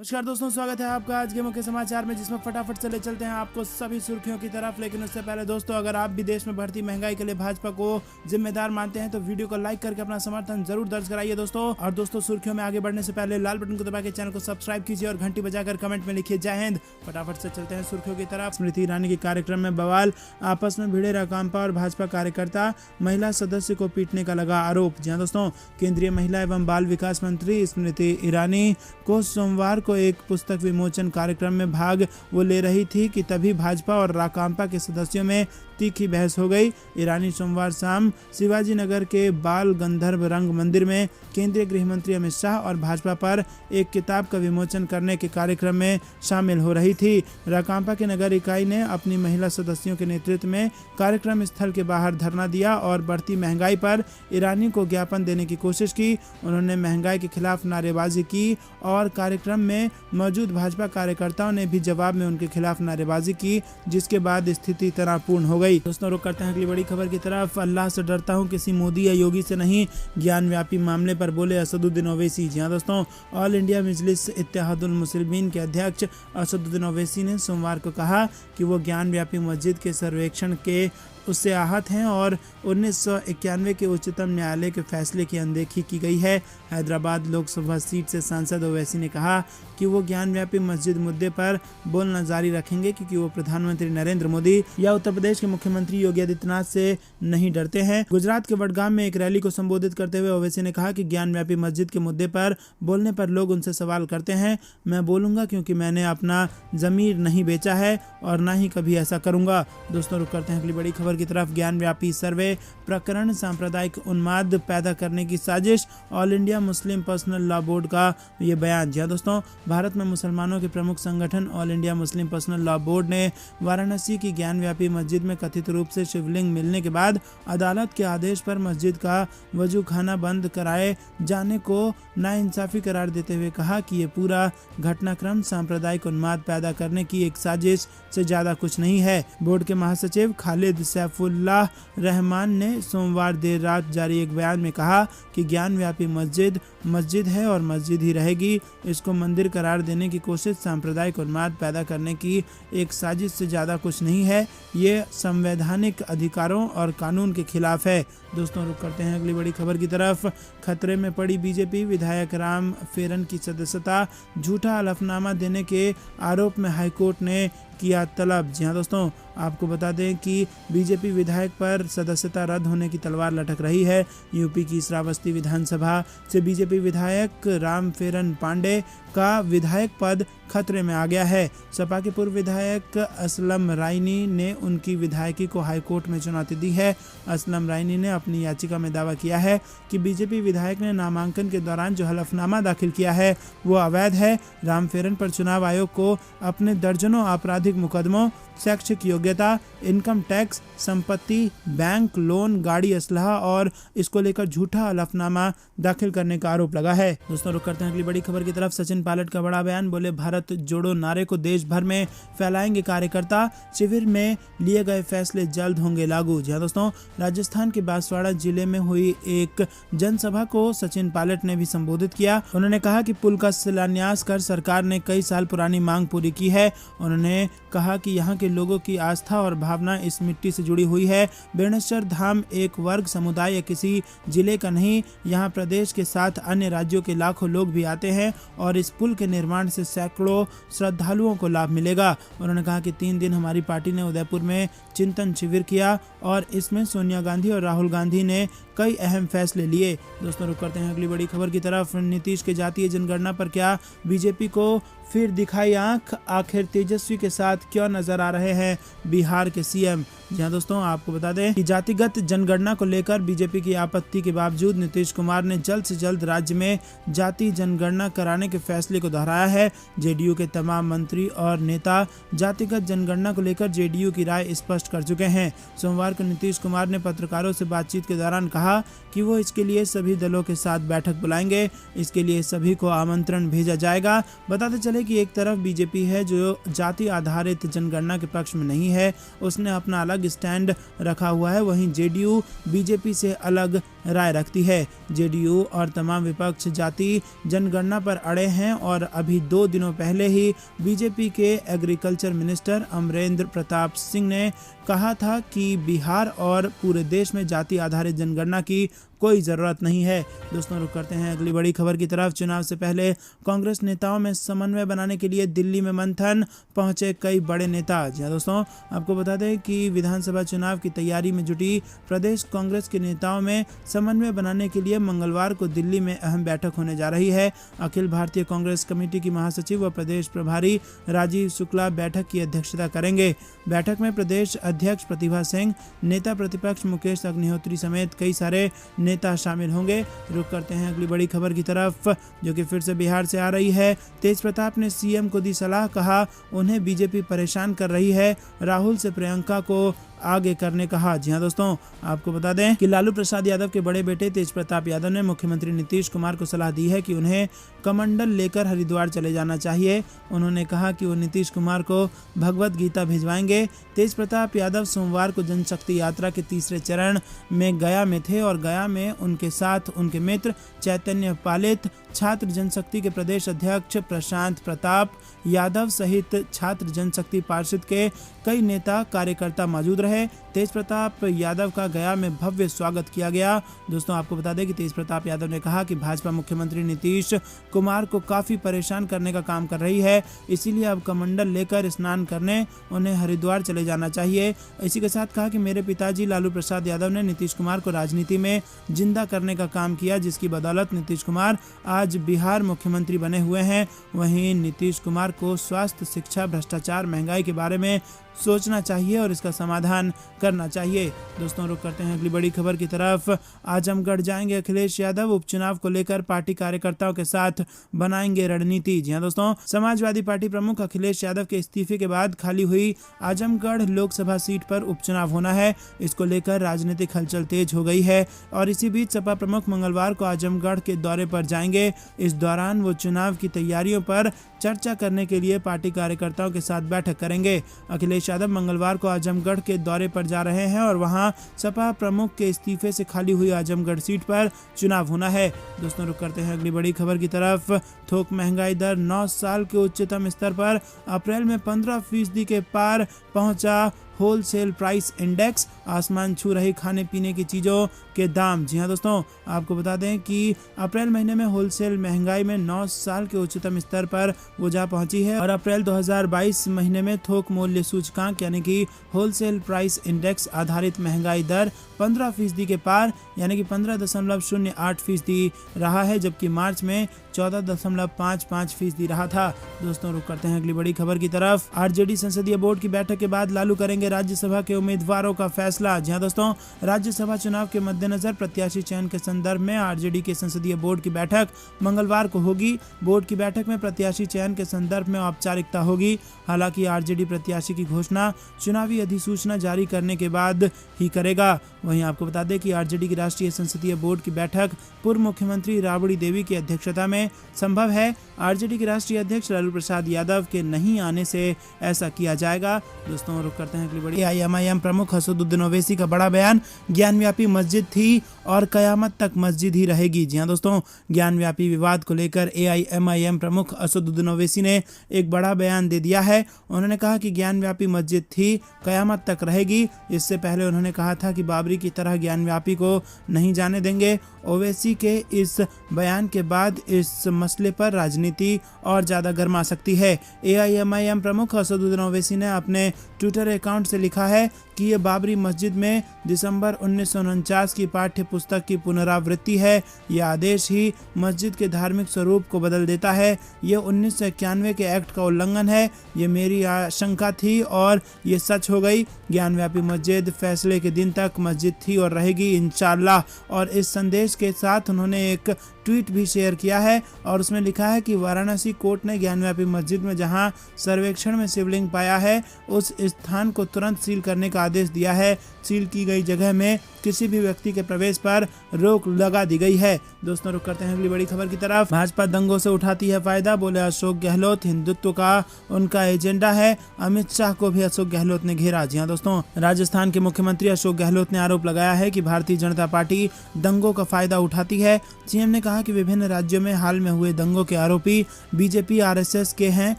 नमस्कार दोस्तों, स्वागत है आपका आज के मुख्य समाचार में, जिसमें फटाफट से ले चलते हैं आपको सभी सुर्खियों की तरफ। लेकिन उससे पहले दोस्तों, अगर आप भी देश में बढ़ती महंगाई के लिए भाजपा को जिम्मेदार मानते हैं तो वीडियो को लाइक करके अपना समर्थन जरूर दर्ज कराइए दोस्तों। और दोस्तों, सुर्खियों में आगे बढ़ने से पहले लाल बटन को दबा के चैनल को सब्सक्राइब कीजिए और घंटी बजाकर कमेंट में लिखिए जय हिंद। फटाफट से चलते हैं सुर्खियों की तरफ। स्मृति ईरानी के कार्यक्रम में बवाल, आपस में भिड़े राकांपा और भाजपा कार्यकर्ता, महिला सदस्य को पीटने का लगा आरोप। जी दोस्तों, केंद्रीय महिला एवं बाल विकास मंत्री स्मृति ईरानी को सोमवार को एक पुस्तक विमोचन कार्यक्रम में भाग वो ले रही थी कि तभी भाजपा और राकांपा के सदस्यों में तीखी बहस हो गई। ईरानी सोमवार शाम शिवाजी नगर के बाल गंधर्व रंग मंदिर में केंद्रीय गृह मंत्री अमित शाह और भाजपा पर एक किताब का विमोचन करने के कार्यक्रम में शामिल हो रही थी। राकांपा के नगर इकाई ने अपनी महिला सदस्यों के नेतृत्व में कार्यक्रम स्थल के बाहर धरना दिया और बढ़ती महंगाई पर ईरानी को ज्ञापन देने की कोशिश की। उन्होंने महंगाई के खिलाफ नारेबाजी की और कार्यक्रम में मौजूद भाजपा कार्यकर्ताओं ने भी जवाब में उनके खिलाफ नारेबाजी की, जिसके बाद स्थिति तनावपूर्ण हो गई। दोस्तों, रुक करते हैं अगली बड़ी खबर की तरफ। अल्लाह से डरता हूं, किसी मोदी या योगी से नहीं, ज्ञान व्यापी मामले पर बोले असदुद्दीन ओवैसी। जी दोस्तों, ऑल इंडिया मजलिस इत्तेहादुल मुस्लिमीन के अध्यक्ष असदुद्दीन ओवैसी ने सोमवार को कहा कि वो ज्ञान व्यापी मस्जिद के सर्वेक्षण के उससे आहत हैं और 1991 के उच्चतम न्यायालय के फैसले की अनदेखी की गई है। हैदराबाद लोकसभा सीट से सांसद ओवैसी ने कहा कि वो ज्ञान व्यापी मस्जिद मुद्दे पर बोलना जारी रखेंगे, क्योंकि वो प्रधानमंत्री नरेंद्र मोदी या उत्तर प्रदेश के मुख्यमंत्री योगी आदित्यनाथ से नहीं डरते हैं। गुजरात के वडगाम में एक रैली को संबोधित करते हुए ओवैसी ने कहा कि ज्ञान व्यापी मस्जिद के मुद्दे पर बोलने पर लोग उनसे सवाल करते हैं। मैं बोलूंगा क्योंकि मैंने अपना जमीर नहीं बेचा है और ना ही कभी ऐसा करूंगा। दोस्तों, रुक करते हैं अगली बड़ी खबर की तरफ। ज्ञान व्यापी सर्वे प्रकरण सांप्रदायिक उन्माद पैदा करने की साजिश, all India Muslim personal law board का ये बयान। जी दोस्तों, भारत में मुसलमानों के प्रमुख संगठन all India Muslim personal law board ने वाराणसी की ज्ञान व्यापी मस्जिद में कथित रूप से शिवलिंग मिलने के बाद अदालत के आदेश पर मस्जिद का वजू खाना बंद कराए जाने को नाइंसाफी करार देते हुए कहा कि ये पूरा घटनाक्रम सांप्रदायिक उन्माद पैदा करने की एक साजिश से ज्यादा कुछ नहीं है। बोर्ड के महासचिव खालिद सैफुल्लाह रहमान ने सोमवार देर रात जारी एक बयान में कहा कि ज्ञान व्यापी मस्जिद मस्जिद है और मस्जिद ही रहेगी। इसको मंदिर करार देने की कोशिश सांप्रदायिक उन्माद पैदा करने की एक साजिश से ज़्यादा कुछ नहीं है। ये संवैधानिक अधिकारों और कानून के खिलाफ है। दोस्तों, रुक करते हैं अगली बड़ी खबर की तरफ। खतरे में पड़ी बीजेपी, विधायक राम फेरन की सदस्यता, झूठा हलफनामा देने के आरोप में हाईकोर्ट ने किया तलब। जी हाँ दोस्तों, आपको बता दें कि बीजेपी विधायक पर सदस्यता रद्द होने की तलवार लटक रही है। यूपी की श्रावस्ती विधानसभा से बीजेपी विधायक राम फेरन पांडे का विधायक पद खतरे में आ गया है। सपा के पूर्व विधायक असलम रायनी ने उनकी विधायकी को हाईकोर्ट में चुनौती दी है। असलम रायनी ने अपनी याचिका में दावा किया है कि बीजेपी विधायक ने नामांकन के दौरान जो हलफनामा दाखिल किया है वो अवैध है। राम फेरन पर चुनाव आयोग को अपने दर्जनों आपराधिक मुकदमों, शैक्षिक योग्यता, इनकम टैक्स, संपत्ति, बैंक लोन, गाड़ी, असलहा और इसको लेकर झूठा हलफनामा दाखिल करने का आरोप लगा है। दोस्तों, रुक करते हैं अगली बड़ी खबर की तरफ। सचिन पायलट का बड़ा बयान, बोले भारत जोड़ो नारे को देश भर में फैलाएंगे कार्यकर्ता, शिविर में लिए गए फैसले जल्द होंगे लागू। जी दोस्तों, राजस्थान के बांसवाड़ा जिले में हुई एक जनसभा को सचिन पायलट ने भी संबोधित किया। उन्होंने कहा कि पुल का शिलान्यास कर सरकार ने कई साल पुरानी मांग पूरी की है। उन्होंने कहा कि यहाँ के लोगों की आस्था और भावना इस मिट्टी से जुड़ी हुई है। बेणेश्वर धाम एक वर्ग, समुदाय या किसी जिले का नहीं, यहाँ प्रदेश के साथ अन्य राज्यों के लाखों लोग भी आते हैं और इस पुल के निर्माण से सैकड़ों श्रद्धालुओं को लाभ मिलेगा। उन्होंने कहा कि 3 दिन हमारी पार्टी ने उदयपुर में चिंतन शिविर किया और इसमें सोनिया गांधी और राहुल गांधी ने कई अहम फैसले लिए। दोस्तों, रुक करते हैं अगली बड़ी खबर की तरफ। नीतीश के जातीय जनगणना पर क्या बीजेपी को फिर दिखाई आंख, आखिर तेजस्वी के साथ क्यों नजर आ रहे हैं बिहार के सीएम। जी दोस्तों, आपको बता दें कि जातिगत जनगणना को लेकर बीजेपी की आपत्ति के बावजूद नीतीश कुमार ने जल्द से जल्द राज्य में जाति जनगणना कराने के फैसले को दोहराया है। जेडीयू के तमाम मंत्री और नेता जातिगत जनगणना को लेकर जेडीयू की राय स्पष्ट कर चुके हैं। सोमवार को नीतीश कुमार ने पत्रकारों से बातचीत के दौरान कहा कि वो इसके लिए सभी दलों के साथ बैठक बुलाएंगे। इसके लिए सभी को आमंत्रण भेजा जाएगा। बताते चले कि एक तरफ बीजेपी है जो जाति आधारित जनगणना के पक्ष में नहीं है, उसने अपना अलग स्टैंड रखा हुआ है। वहीं जेडीयू बीजेपी से अलग राय रखती है। जेडीयू और तमाम विपक्ष जाति जनगणना पर अड़े हैं और अभी 2 दिनों पहले ही बीजेपी के एग्रीकल्चर मिनिस्टर अमरेंद्र प्रताप सिंह ने कहा था कि बिहार और पूरे देश में जाति आधारित जनगणना की कोई ज़रूरत नहीं है। दोस्तों रुक करते हैं अगली बड़ी खबर की तरफ। चुनाव से पहले कांग्रेस नेताओं में समन्वय बनाने के लिए दिल्ली में मंथन पहुंचे कई बड़े नेता। जी दोस्तों, आपको बता दें कि विधानसभा चुनाव की तैयारी में जुटी प्रदेश कांग्रेस के नेताओं में समन्वय बनाने के लिए मंगलवार को दिल्ली में अहम बैठक होने जा रही है। अखिल भारतीय कांग्रेस कमेटी की महासचिव व प्रदेश प्रभारी राजीव शुक्ला बैठक की अध्यक्षता करेंगे। बैठक में प्रदेश अध्यक्ष प्रतिभा सिंह, नेता प्रतिपक्ष मुकेश अग्निहोत्री समेत कई सारे नेता शामिल होंगे। रुक करते हैं अगली बड़ी खबर की तरफ, जो कि फिर से बिहार से आ रही है। तेज प्रताप ने सीएम को दी सलाह, कहा उन्हें बीजेपी परेशान कर रही है, राहुल से प्रियंका को आगे करने कहा। जी हाँ दोस्तों, आपको बता दें कि लालू प्रसाद यादव के बड़े बेटे तेज प्रताप यादव ने मुख्यमंत्री नीतीश कुमार को सलाह दी है कि उन्हें कमंडल लेकर हरिद्वार चले जाना चाहिए। उन्होंने कहा कि वो नीतीश कुमार को भगवत गीता भिजवाएंगे। तेज प्रताप यादव सोमवार को जनशक्ति यात्रा के तीसरे चरण में गया में थे और गया में उनके साथ उनके मित्र चैतन्य पालित, छात्र जनशक्ति के प्रदेश अध्यक्ष प्रशांत प्रताप यादव सहित छात्र जनशक्ति पार्षद के कई नेता कार्यकर्ता मौजूद रहे। तेज प्रताप यादव का गया में भव्य स्वागत किया गया। दोस्तों, आपको बता दें कि तेज प्रताप यादव ने कहा कि भाजपा मुख्यमंत्री नीतीश कुमार को काफी परेशान करने का काम कर रही है, इसीलिए अब कमंडल लेकर स्नान करने उन्हें हरिद्वार चले जाना चाहिए। इसी के साथ कहा कि मेरे पिताजी लालू प्रसाद यादव ने नीतीश कुमार को राजनीति में जिंदा करने का काम किया, जिसकी बदौलत नीतीश कुमार आज बिहार मुख्यमंत्री बने हुए हैं। वहीं नीतीश कुमार को स्वास्थ्य, शिक्षा, भ्रष्टाचार, महंगाई के बारे में सोचना चाहिए और इसका समाधान करना चाहिए। दोस्तों, रुक करते हैं अगली बड़ी खबर की तरफ। आजमगढ़ जाएंगे अखिलेश यादव, उपचुनाव को लेकर पार्टी कार्यकर्ताओं के साथ बनाएंगे रणनीति। जी हाँ दोस्तों, समाजवादी पार्टी प्रमुख अखिलेश यादव के इस्तीफे के बाद खाली हुई आजमगढ़ लोकसभा सीट पर उपचुनाव होना है। इसको लेकर राजनीतिक हलचल तेज हो गई है और इसी बीच सपा प्रमुख मंगलवार को आजमगढ़ के दौरे पर जाएंगे। इस दौरान वो चुनाव की तैयारियों पर चर्चा करने के लिए पार्टी कार्यकर्ताओं के साथ बैठक करेंगे। अखिलेश यादव मंगलवार को आजमगढ़ के दौरे पर जा रहे हैं और वहां सपा प्रमुख के इस्तीफे से खाली हुई आजमगढ़ सीट पर चुनाव होना है। दोस्तों, रुक करते हैं अगली बड़ी खबर की तरफ। थोक महंगाई दर 9 साल के उच्चतम स्तर पर, अप्रैल में 15% के पार पहुंचा होलसेल प्राइस इंडेक्स, आसमान छू रही खाने पीने की चीज़ों के दाम। जी हाँ दोस्तों, आपको बता दें कि अप्रैल महीने में होलसेल महंगाई में 9 साल के उच्चतम स्तर पर वो जा पहुंची है और अप्रैल 2022 महीने में थोक मूल्य सूचकांक यानी कि होलसेल प्राइस इंडेक्स आधारित महंगाई दर 15% के पार यानी कि 15.08% रहा है, जबकि मार्च में 14.55% रहा था। दोस्तों, रुक करते हैं अगली बड़ी खबर की तरफ। आरजेडी संसदीय बोर्ड की बैठक के बाद लालू करेंगे राज्यसभा के उम्मीदवारों का फैसला। जी हाँ दोस्तों, राज्यसभा चुनाव के मद्देनजर प्रत्याशी चयन के संदर्भ में आरजेडी के संसदीय बोर्ड की बैठक मंगलवार को होगी। बोर्ड की बैठक में प्रत्याशी चयन के संदर्भ में औपचारिकता होगी। हालांकि आरजेडी प्रत्याशी की घोषणा चुनावी अधिसूचना जारी करने के बाद ही करेगा। वहीं आपको बता दें कि आरजेडी की राष्ट्रीय संसदीय बोर्ड की बैठक पूर्व मुख्यमंत्री राबड़ी देवी की अध्यक्षता में संभव है। आरजेडी के राष्ट्रीय अध्यक्ष लालू प्रसाद यादव के नहीं आने से ऐसा किया जाएगा। दोस्तों, रुक करते हैं अगली बड़ी। एआईएमआईएम प्रमुख असदुद्दीन ओवैसी का बड़ा बयान, ज्ञानव्यापी मस्जिद थी और कयामत तक मस्जिद ही रहेगी। जी हाँ दोस्तों, ज्ञानव्यापी विवाद को लेकर एआईएमआईएम प्रमुख असदुद्दीन ओवैसी ने एक बड़ा बयान दे दिया है। उन्होंने कहा कि ज्ञानव्यापी मस्जिद थी, कयामत तक रहेगी। इससे पहले उन्होंने कहा था कि बाबरी की तरह ज्ञानव्यापी को नहीं जाने देंगे। ओवैसी के इस बयान के बाद इस मसले पर राजनीति और ज़्यादा गर्मा सकती है। एआईएमआईएम प्रमुख असदुद्दीन ओवैसी ने अपने ट्विटर अकाउंट से लिखा है कि ये बाबरी मस्जिद में दिसंबर 1949 की पाठ्य पुस्तक की पुनरावृत्ति है। यह आदेश ही मस्जिद के धार्मिक स्वरूप को बदल देता है। ये 1991 के एक्ट का उल्लंघन है। ये मेरी आशंका थी और ये सच हो गई। ज्ञानव्यापी मस्जिद फैसले के दिन तक मस्जिद थी और रहेगी इंशाअल्लाह। और इस संदेश के साथ उन्होंने एक ट्वीट भी शेयर किया है और उसमें लिखा है कि वाराणसी कोर्ट ने ज्ञानव्यापी मस्जिद में जहां सर्वेक्षण में शिवलिंग पाया है उस स्थान को तुरंत सील करने का आदेश दिया है। सील की गई जगह में किसी भी व्यक्ति के प्रवेश पर रोक लगा दी गई है। दोस्तों रुक करते हैं अगली बड़ी खबर की तरफ। भाजपा दंगों से उठाती है फायदा, बोले अशोक गहलोत, हिंदुत्व का उनका एजेंडा है। अमित शाह को भी अशोक गहलोत ने घेरा। जी हां दोस्तों, राजस्थान के मुख्यमंत्री अशोक गहलोत ने आरोप लगाया है कि भारतीय जनता पार्टी दंगों का फायदा उठाती है। सीएम ने कहा कि विभिन्न राज्यों में हाल में हुए दंगों के आरोपी बीजेपी आरएसएस के हैं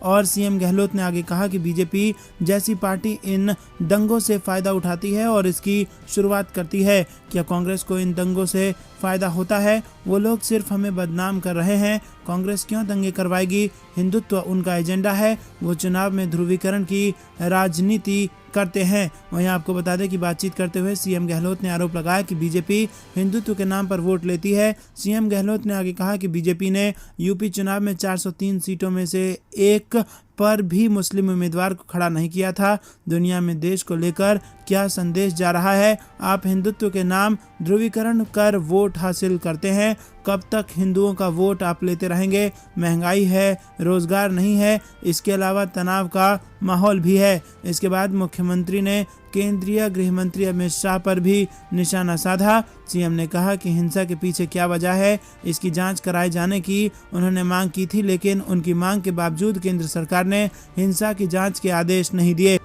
और सीएम गहलोत ने आगे कहा कि बीजेपी जैसी पार्टी इन दंगों से फायदा उठाती है और इसकी शुरुआत करती है। क्या कांग्रेस को इन दंगों से फायदा होता है? वो लोग सिर्फ हमें बदनाम कर रहे हैं। कांग्रेस क्यों दंगे करवाएगी? हिंदुत्व उनका एजेंडा है। वो चुनाव में ध्रुवीकरण की राजनीति करते हैं। वहीं आपको बता दें कि बातचीत करते हुए सीएम गहलोत ने आरोप लगाया कि बीजेपी हिंदुत्व के नाम पर वोट लेती है। सीएम गहलोत ने आगे कहा कि बीजेपी ने यूपी चुनाव में 403 सीटों में से एक पर भी मुस्लिम उम्मीदवार को खड़ा नहीं किया था। दुनिया में देश को लेकर क्या संदेश जा रहा है? आप हिंदुत्व के नाम ध्रुवीकरण कर वोट हासिल करते हैं। कब तक हिंदुओं का वोट आप लेते रहेंगे? महंगाई है, रोजगार नहीं है, इसके अलावा तनाव का माहौल भी है। इसके बाद मुख्यमंत्री ने केंद्रीय गृह मंत्री अमित शाह पर भी निशाना साधा। सीएम ने कहा कि हिंसा के पीछे क्या वजह है, इसकी जांच कराए जाने की उन्होंने मांग की थी, लेकिन उनकी मांग के बावजूद केंद्र सरकार ने हिंसा की जांच के आदेश नहीं दिए।